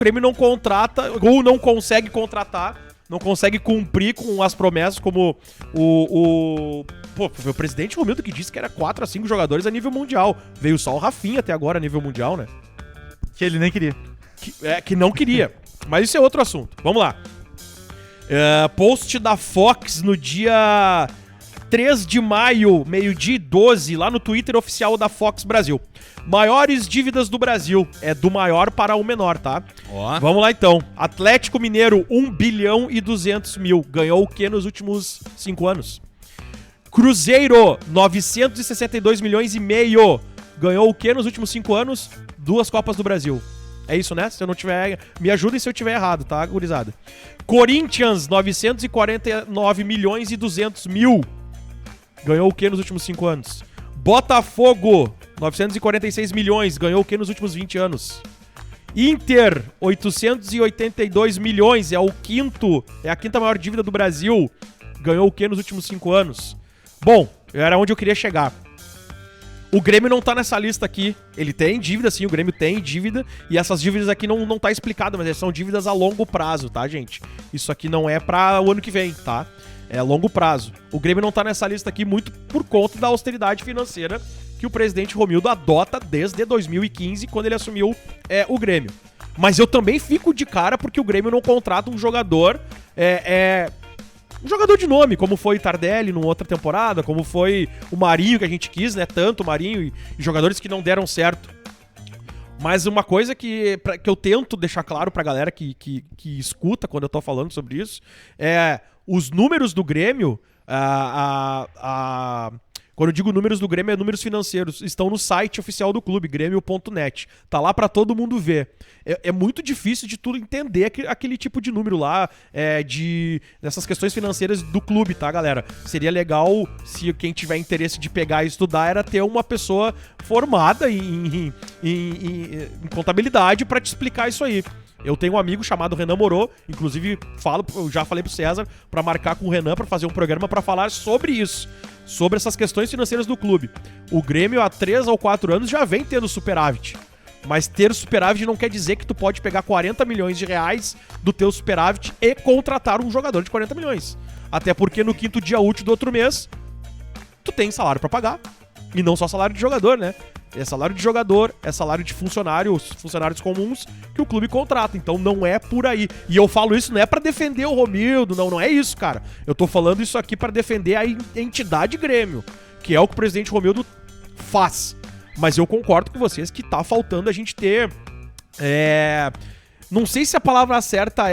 Grêmio não contrata, ou não consegue contratar, não consegue cumprir com as promessas, como foi o presidente Romildo que disse que era 4 a 5 jogadores a nível mundial. Veio só o Rafinha até agora a nível mundial, né? Que ele nem queria. Que não queria. Mas isso é outro assunto. Vamos lá. Post da Fox no dia 3 de maio, meio-dia e 12, lá no Twitter oficial da Fox Brasil. Maiores dívidas do Brasil. É do maior para o menor, tá? Vamos lá então. Atlético Mineiro, 1 bilhão e 200 mil. Ganhou o quê nos últimos 5 anos? Cruzeiro, 962 milhões e meio. Ganhou o quê nos últimos 5 anos? 2 Copas do Brasil. É isso, né? Se eu não tiver... Me ajudem se eu tiver errado, tá, gurizada? Corinthians, 949 milhões e 200 mil. Ganhou o quê nos últimos 5 anos? Botafogo, 946 milhões. Ganhou o quê nos últimos 20 anos? Inter, 882 milhões. É a quinta maior dívida do Brasil. Ganhou o quê nos últimos 5 anos? Bom, era onde eu queria chegar. O Grêmio não tá nessa lista aqui. Ele tem dívida, sim, o Grêmio tem dívida. E essas dívidas aqui não tá explicado, mas são dívidas a longo prazo, tá, gente? Isso aqui não é pra o ano que vem, tá? É a longo prazo. O Grêmio não tá nessa lista aqui muito por conta da austeridade financeira que o presidente Romildo adota desde 2015, quando ele assumiu o Grêmio. Mas eu também fico de cara porque o Grêmio não contrata um jogador... um jogador de nome, como foi Tardelli numa outra temporada, como foi o Marinho, que a gente quis, né? Tanto o Marinho e jogadores que não deram certo. Mas uma coisa que eu tento deixar claro pra galera que escuta quando eu tô falando sobre isso, é os números do Grêmio, quando eu digo números do Grêmio, é números financeiros, estão no site oficial do clube, grêmio.net. Tá lá pra todo mundo ver. É muito difícil de tu entender aquele tipo de número lá, dessas questões financeiras do clube, tá, galera? Seria legal, se quem tiver interesse de pegar e estudar, era ter uma pessoa formada em contabilidade pra te explicar isso aí. Eu tenho um amigo chamado Renan Morô, inclusive eu já falei pro César pra marcar com o Renan pra fazer um programa pra falar sobre isso, sobre essas questões financeiras do clube. O Grêmio há 3 ou 4 anos já vem tendo superávit, mas ter superávit não quer dizer que tu pode pegar 40 milhões de reais do teu superávit e contratar um jogador de 40 milhões. Até porque no 5º dia útil do outro mês, tu tem salário pra pagar, e não só salário de jogador, né? É salário de jogador, é salário de funcionários comuns que o clube contrata. Então não é por aí. E eu falo isso não é pra defender o Romildo, não é isso, cara. Eu tô falando isso aqui pra defender a entidade Grêmio, que é o que o presidente Romildo faz. Mas eu concordo com vocês que tá faltando a gente ter... Não sei se a palavra certa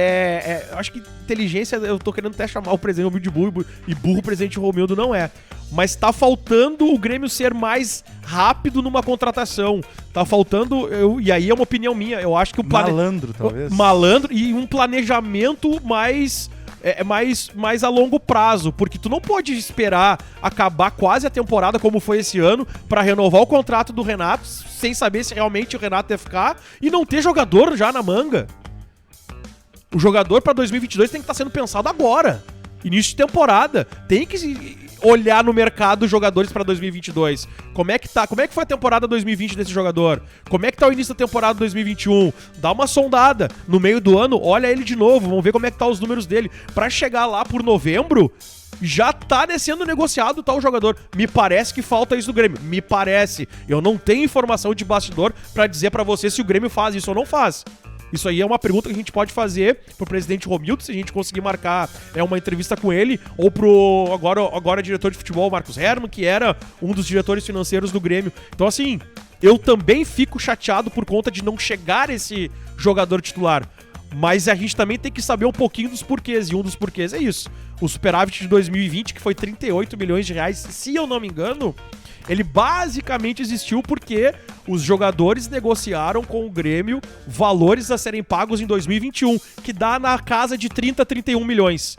acho que inteligência, eu tô querendo até chamar o presidente Romildo de burro, e burro o presidente Romildo não é. Mas tá faltando o Grêmio ser mais rápido numa contratação. Tá faltando, e aí é uma opinião minha, eu acho que o malandro, talvez. Malandro e um planejamento mais a longo prazo, porque tu não pode esperar acabar quase a temporada como foi esse ano pra renovar o contrato do Renato, sem saber se realmente o Renato ia ficar, e não ter jogador já na manga. O jogador pra 2022 tem que estar sendo pensado agora, início de temporada. Tem que olhar no mercado os jogadores pra 2022. Como é que foi a temporada 2020 desse jogador? Como é que tá o início da temporada 2021? Dá uma sondada. No meio do ano, olha ele de novo. Vamos ver como é que tá os números dele. Pra chegar lá por novembro, já tá sendo negociado tal jogador. Me parece que falta isso do Grêmio. Me parece. Eu não tenho informação de bastidor pra dizer pra você se o Grêmio faz isso ou não faz. Isso aí é uma pergunta que a gente pode fazer pro presidente Romildo, se a gente conseguir marcar uma entrevista com ele, ou pro agora diretor de futebol, Marcos Herman, que era um dos diretores financeiros do Grêmio. Então, assim, eu também fico chateado por conta de não chegar esse jogador titular. Mas a gente também tem que saber um pouquinho dos porquês, e um dos porquês é isso. O superávit de 2020, que foi 38 milhões de reais, se eu não me engano, ele basicamente existiu porque os jogadores negociaram com o Grêmio valores a serem pagos em 2021, que dá na casa de 30, 31 milhões.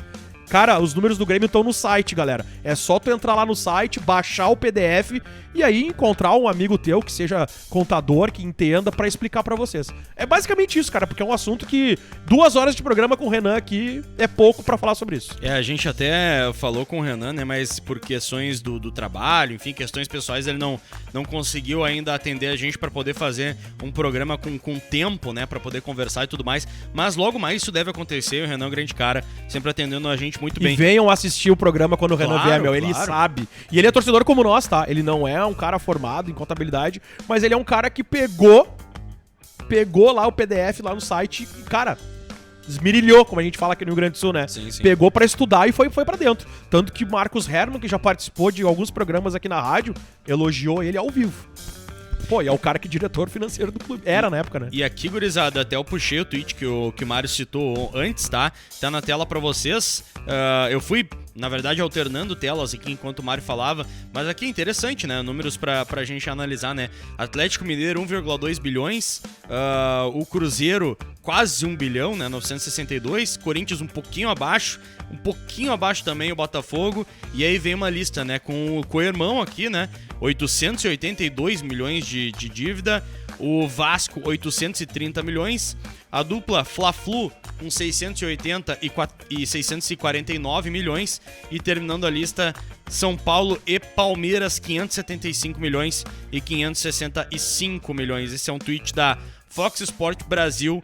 Cara, os números do Grêmio estão no site, galera. É só tu entrar lá no site, baixar o PDF e aí encontrar um amigo teu que seja contador, que entenda pra explicar pra vocês. É basicamente isso, cara, porque é um assunto que 2 horas de programa com o Renan aqui é pouco pra falar sobre isso. A gente até falou com o Renan, né, mas por questões do trabalho, enfim, questões pessoais, ele não conseguiu ainda atender a gente pra poder fazer um programa com tempo, né, pra poder conversar e tudo mais, mas logo mais isso deve acontecer. O Renan é um grande cara, sempre atendendo a gente muito bem. E venham assistir o programa quando o Renan vier, meu. Ele sabe. E ele é torcedor como nós, tá? Ele não é um cara formado em contabilidade, mas ele é um cara que pegou lá o PDF lá no site e, cara, esmirilhou, como a gente fala aqui no Rio Grande do Sul, né? Sim. Pegou pra estudar e foi pra dentro. Tanto que Marcos Herman, que já participou de alguns programas aqui na rádio, elogiou ele ao vivo. Pô, e é o cara que é diretor financeiro do clube. Era na época, né? E aqui, gurizada, até eu puxei o tweet que o Mário citou antes, tá? Tá na tela pra vocês. Eu fui, na verdade, alternando telas aqui enquanto o Mário falava, mas aqui é interessante, né? Números pra gente analisar, né? Atlético Mineiro, 1,2 bilhões. O Cruzeiro, quase 1 bilhão, né? 962. Corinthians, um pouquinho abaixo também o Botafogo. E aí vem uma lista, né? Com o co-irmão aqui, né? 882 milhões de dívida. O Vasco, 830 milhões. A dupla Fla-Flu, com 680 e 649 milhões. E terminando a lista, São Paulo e Palmeiras, 575 milhões e 565 milhões. Esse é um tweet da Fox Sport Brasil